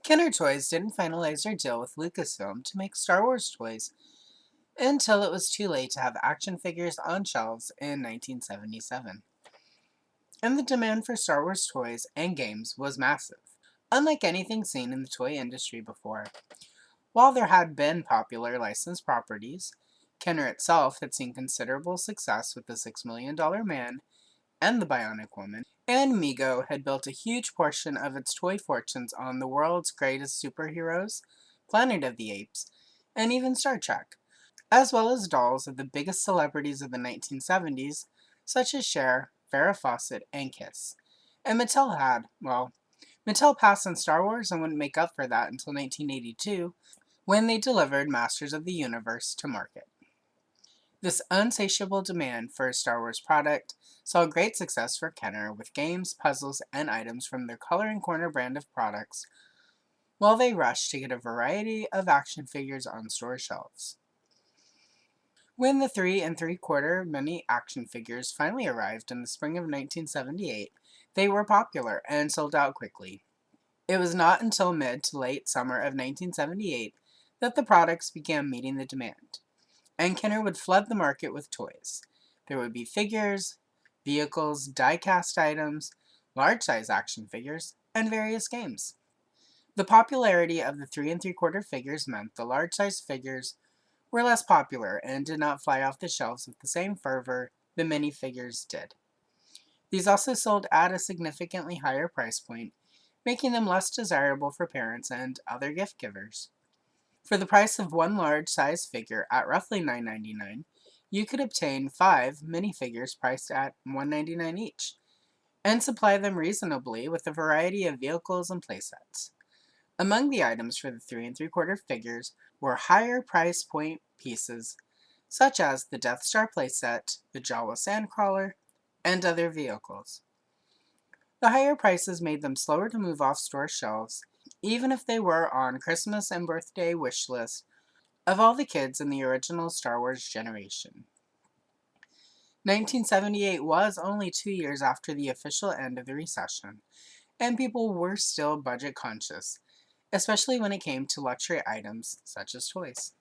Kenner Toys didn't finalize their deal with Lucasfilm to make Star Wars toys until it was too late to have action figures on shelves in 1977. And the demand for Star Wars toys and games was massive, unlike anything seen in the toy industry before. While there had been popular licensed properties, Kenner itself had seen considerable success with the $6 Million Man and the Bionic Woman, and Mego had built a huge portion of its toy fortunes on the world's greatest superheroes, Planet of the Apes, and even Star Trek, as well as dolls of the biggest celebrities of the 1970s, such as Cher, Farrah Fawcett, and Kiss. And Mattel passed on Star Wars and wouldn't make up for that until 1982, when they delivered Masters of the Universe to market. This insatiable demand for a Star Wars product saw great success for Kenner with games, puzzles, and items from their Coloring Corner brand of products, while they rushed to get a variety of action figures on store shelves. When the 3 3/4 mini action figures finally arrived in the spring of 1978, they were popular and sold out quickly. It was not until mid to late summer of 1978 that the products began meeting the demand, and Kenner would flood the market with toys. There would be figures, vehicles, die-cast items, large-size action figures, and various games. The popularity of the 3 3/4 figures meant the large-size figures were less popular and did not fly off the shelves with the same fervor the minifigures did. These also sold at a significantly higher price point, making them less desirable for parents and other gift givers. For the price of one large-size figure at roughly $9.99, you could obtain 5 minifigures priced at $1.99 each, and supply them reasonably with a variety of vehicles and playsets. Among the items for the 3 3/4 figures were higher price point pieces, such as the Death Star playset, the Jawa Sandcrawler, and other vehicles. The higher prices made them slower to move off store shelves, even if they were on Christmas and birthday wish lists of all the kids in the original Star Wars generation. 1978 was only 2 years after the official end of the recession, and people were still budget conscious, especially when it came to luxury items such as toys.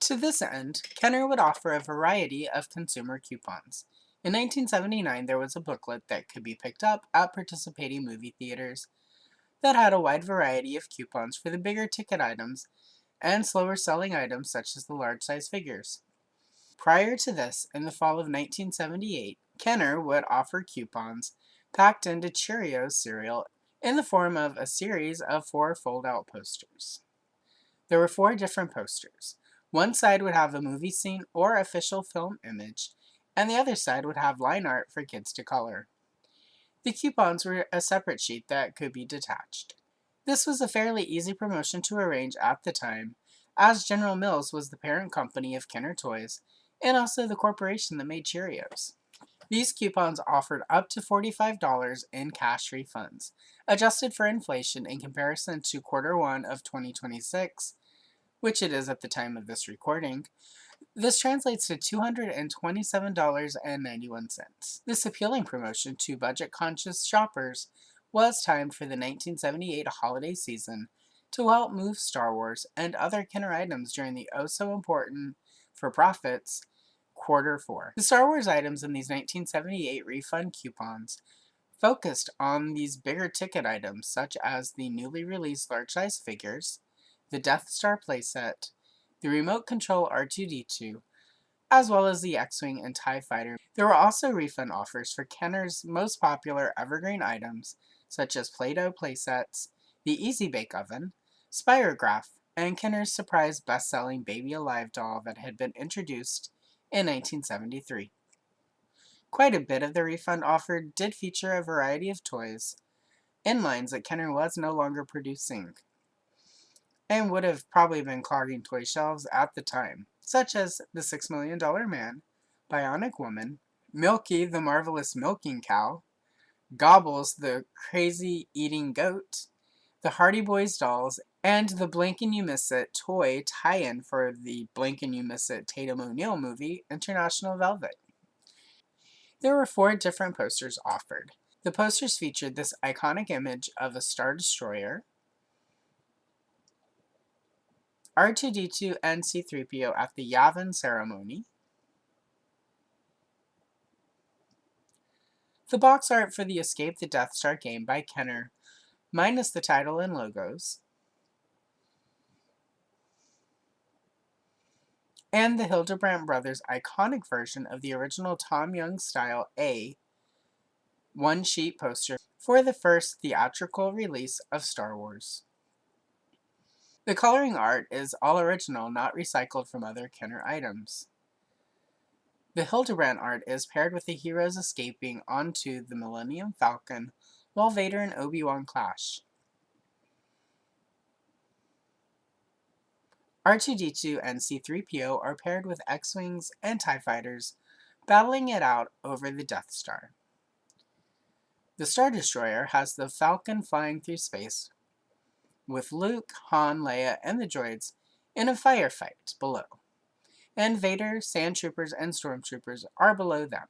To this end, Kenner would offer a variety of consumer coupons. In 1979, there was a booklet that could be picked up at participating movie theaters that had a wide variety of coupons for the bigger ticket items and slower selling items such as the large size figures. Prior to this, in the fall of 1978, Kenner would offer coupons packed into Cheerios cereal in the form of a series of 4 fold-out posters. There were 4 different posters. One side would have a movie scene or official film image, and the other side would have line art for kids to color. The coupons were a separate sheet that could be detached. This was a fairly easy promotion to arrange at the time, as General Mills was the parent company of Kenner Toys and also the corporation that made Cheerios. These coupons offered up to $45 in cash refunds, adjusted for inflation in comparison to Q1 of 2026, which it is at the time of this recording. This translates to $227.91. This appealing promotion to budget-conscious shoppers was timed for the 1978 holiday season to help move Star Wars and other Kenner items during the oh-so-important, for profits, Q4. The Star Wars items in these 1978 refund coupons focused on these bigger ticket items such as the newly released large-size figures, the Death Star playset, the remote control R2-D2, as well as the X-Wing and TIE Fighter. There were also refund offers for Kenner's most popular evergreen items, such as Play-Doh playsets, the Easy Bake Oven, Spirograph, and Kenner's surprise best-selling Baby Alive doll that had been introduced in 1973. Quite a bit of the refund offer did feature a variety of toys in lines that Kenner was no longer producing, and would have probably been clogging toy shelves at the time, such as the $6 Million Man, Bionic Woman, Milky the Marvelous Milking Cow, Gobbles the Crazy Eating Goat, the Hardy Boys dolls, and the Blink and You Miss It toy tie-in for the Blink and You Miss It Tatum O'Neal movie, International Velvet. There were 4 different posters offered. The posters featured this iconic image of a Star Destroyer, R2-D2 and C-3PO at the Yavin ceremony. The box art for the Escape the Death Star game by Kenner, minus the title and logos. And the Hildebrandt Brothers iconic version of the original Tom Young style A one-sheet poster for the first theatrical release of Star Wars. The coloring art is all original, not recycled from other Kenner items. The Hildebrandt art is paired with the heroes escaping onto the Millennium Falcon while Vader and Obi-Wan clash. R2-D2 and C-3PO are paired with X-Wings and TIE Fighters, battling it out over the Death Star. The Star Destroyer has the Falcon flying through space, with Luke, Han, Leia, and the droids in a firefight below, and Vader, Sand Troopers, and Stormtroopers are below them.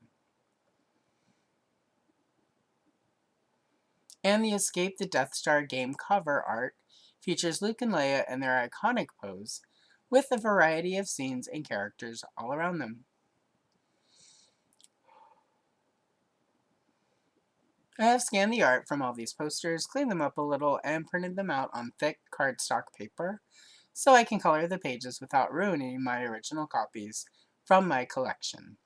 And the Escape the Death Star game cover art features Luke and Leia in their iconic pose, with a variety of scenes and characters all around them. I have scanned the art from all these posters, cleaned them up a little, and printed them out on thick cardstock paper, so I can color the pages without ruining my original copies from my collection.